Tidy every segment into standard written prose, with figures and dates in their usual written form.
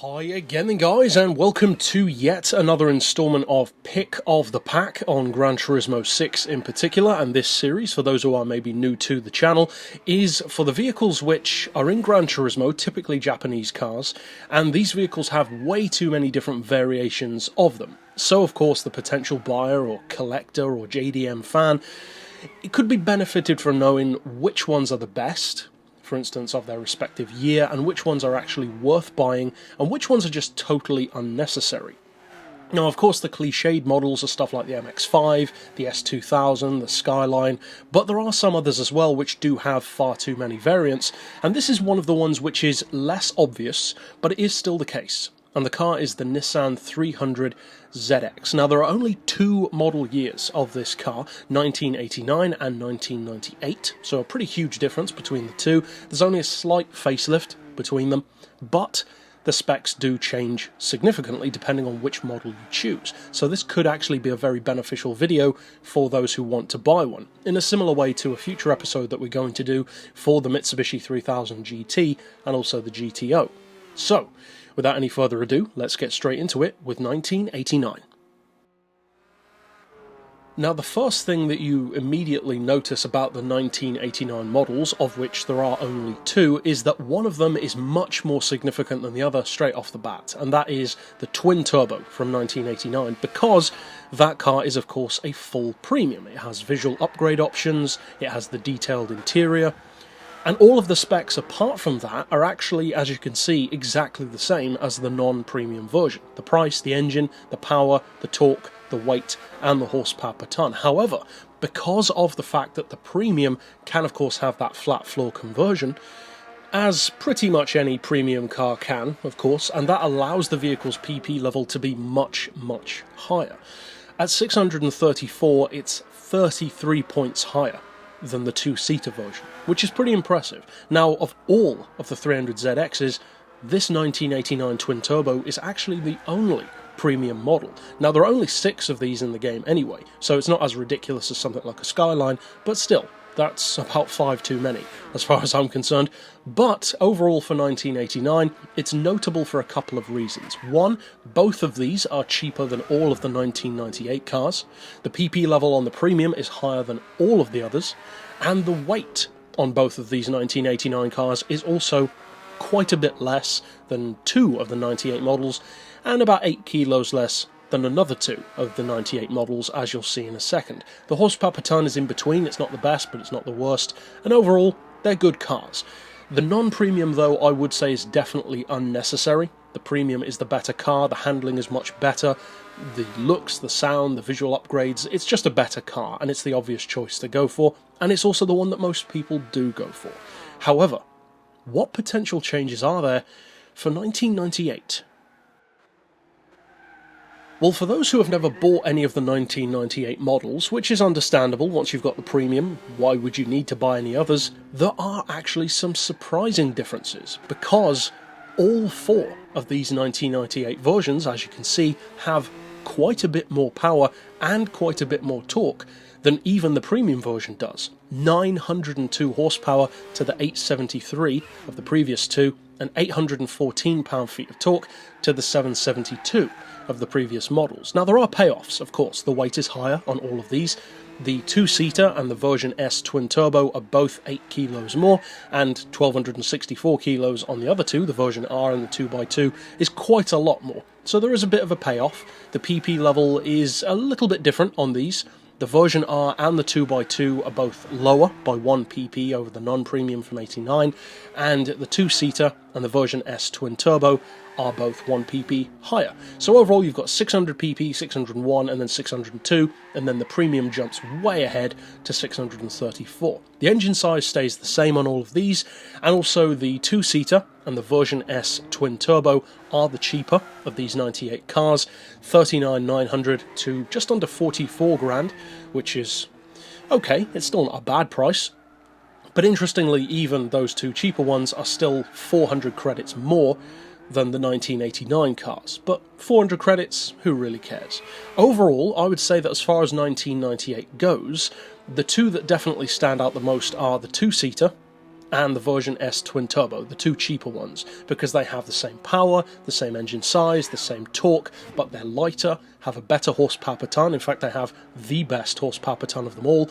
Hi again then guys, and welcome to yet another installment of Pick of the Pack on Gran Turismo 6 in particular, and this series, for those who are maybe new to the channel, is for the vehicles which are in Gran Turismo, typically Japanese cars, and these vehicles have way too many different variations of them. So of course the potential buyer or collector or JDM fan, it could be benefited from knowing which ones are the best, for instance, of their respective year, and which ones are actually worth buying, and which ones are just totally unnecessary. Now, of course, the cliched models are stuff like the MX-5, the S2000, the Skyline, but there are some others as well which do have far too many variants, and this is one of the ones which is less obvious, but it is still the case. And the car is the Nissan 300ZX. Now, there are only two model years of this car, 1989 and 1998, so a pretty huge difference between the two. There's only a slight facelift between them, but the specs do change significantly depending on which model you choose. So this could actually be a very beneficial video for those who want to buy one, in a similar way to a future episode that we're going to do for the Mitsubishi 3000 GT and also the GTO. So, without any further ado, let's get straight into it with 1989. Now, the first thing that you immediately notice about the 1989 models, of which there are only two, is that one of them is much more significant than the other straight off the bat, and that is the twin turbo from 1989, because that car is of course a full premium. It has visual upgrade options, it has the detailed interior, and all of the specs apart from that are actually, as you can see, exactly the same as the non-premium version. The price, the engine, the power, the torque, the weight, and the horsepower per tonne. However, because of the fact that the premium can of course have that flat floor conversion, as pretty much any premium car can, of course, and that allows the vehicle's PP level to be much, much higher. At 634, it's 33 points higher than the two-seater version, which is pretty impressive. Now, of all of the 300ZXs, this 1989 twin-turbo is actually the only premium model. Now, there are only 6 of these in the game anyway, so it's not as ridiculous as something like a Skyline, but still, that's about 5 too many, as far as I'm concerned. But overall for 1989, it's notable for a couple of reasons. One, both of these are cheaper than all of the 1998 cars. The PP level on the premium is higher than all of the others, and the weight on both of these 1989 cars is also quite a bit less than 2 of the 98 models, and about 8 kilos less than another 2 of the 98 models, as you'll see in a second. The horsepower per tonne is in between. It's not the best, but it's not the worst, and overall, they're good cars. The non-premium, though, I would say is definitely unnecessary. The premium is the better car, the handling is much better, the looks, the sound, the visual upgrades, it's just a better car, and it's the obvious choice to go for, and it's also the one that most people do go for. However, what potential changes are there for 1998? Well, for those who have never bought any of the 1998 models, which is understandable once you've got the premium, why would you need to buy any others? There are actually some surprising differences, because all 4 of these 1998 versions, as you can see, have quite a bit more power and quite a bit more torque than even the premium version does. 902 horsepower to the 873 of the previous two, and 814 pound-feet of torque to the 772 of the previous models. Now, there are payoffs, of course. The weight is higher on all of these. The two-seater and the version S twin-turbo are both 8 kilos more, and 1,264 kilos on the other two. The version R and the 2x2 is quite a lot more. So there is a bit of a payoff. The PP level is a little bit different on these. The version R and the 2x2 are both lower by 1 pp over the non-premium from 89, and the two-seater and the version S twin-turbo are both 1 pp higher. So overall you've got 600 pp, 601, and then 602, and then the premium jumps way ahead to 634. The engine size stays the same on all of these, and also the two-seater and the version S twin-turbo are the cheaper of these 98 cars, 39,900 to just under 44 grand, which is okay, it's still not a bad price. But interestingly, even those two cheaper ones are still 400 credits more than the 1989 cars, but 400 credits, who really cares? Overall, I would say that as far as 1998 goes, the two that definitely stand out the most are the two-seater and the version S Twin Turbo, the two cheaper ones, because they have the same power, the same engine size, the same torque, but they're lighter, have a better horsepower per ton. In fact, they have the best horsepower per ton of them all,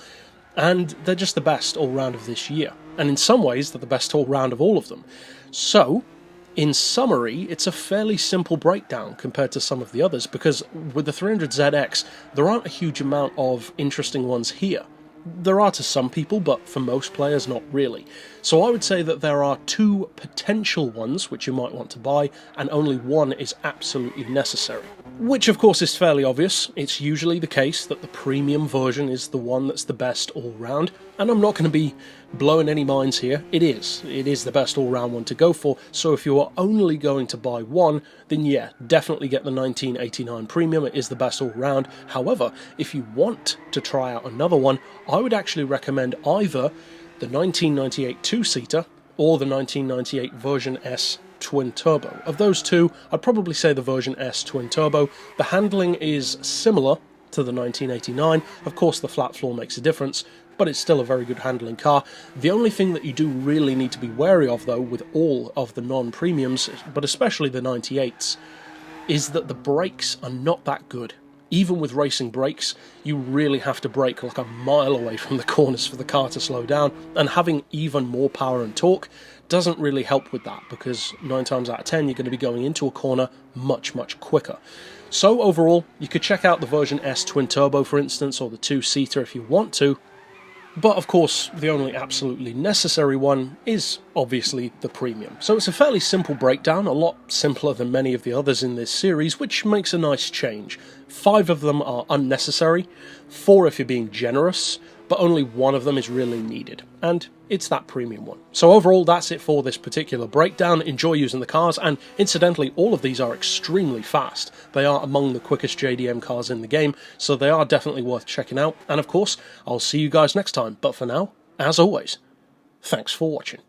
and they're just the best all-round of this year. And in some ways, they're the best all-round of all of them. So, in summary, it's a fairly simple breakdown compared to some of the others, because with the 300ZX, there aren't a huge amount of interesting ones here. There are to some people, but for most players, not really. So I would say that there are two potential ones which you might want to buy, and only one is absolutely necessary. Which, of course, is fairly obvious. It's usually the case that the premium version is the one that's the best all-round, and I'm not going to be blowing any minds here. It is the best all-round one to go for, so if you are only going to buy one, then yeah, definitely get the 1989 Premium. It is the best all-round. However, if you want to try out another one, I would actually recommend either the 1998 two-seater or the 1998 version S Twin Turbo. Of those two, I'd probably say the version S Twin Turbo. The handling is similar to the 1989. Of course, the flat floor makes a difference, but it's still a very good handling car. The only thing that you do really need to be wary of, though, with all of the non-premiums, but especially the 98s, is that the brakes are not that good. Even with racing brakes, you really have to brake like a mile away from the corners for the car to slow down, and having even more power and torque doesn't really help with that, because 9 times out of 10 you're going to be going into a corner much quicker. So overall, you could check out the version S Twin Turbo, for instance, or the two-seater if you want to, but of course the only absolutely necessary one is obviously the Premium. So it's a fairly simple breakdown, a lot simpler than many of the others in this series, which makes a nice change. 5 of them are unnecessary, 4 if you're being generous, but only one of them is really needed, and it's that Premium one. So overall, that's it for this particular breakdown. Enjoy using the cars, and incidentally, all of these are extremely fast. They are among the quickest JDM cars in the game, so they are definitely worth checking out. And of course, I'll see you guys next time, but for now, as always, thanks for watching.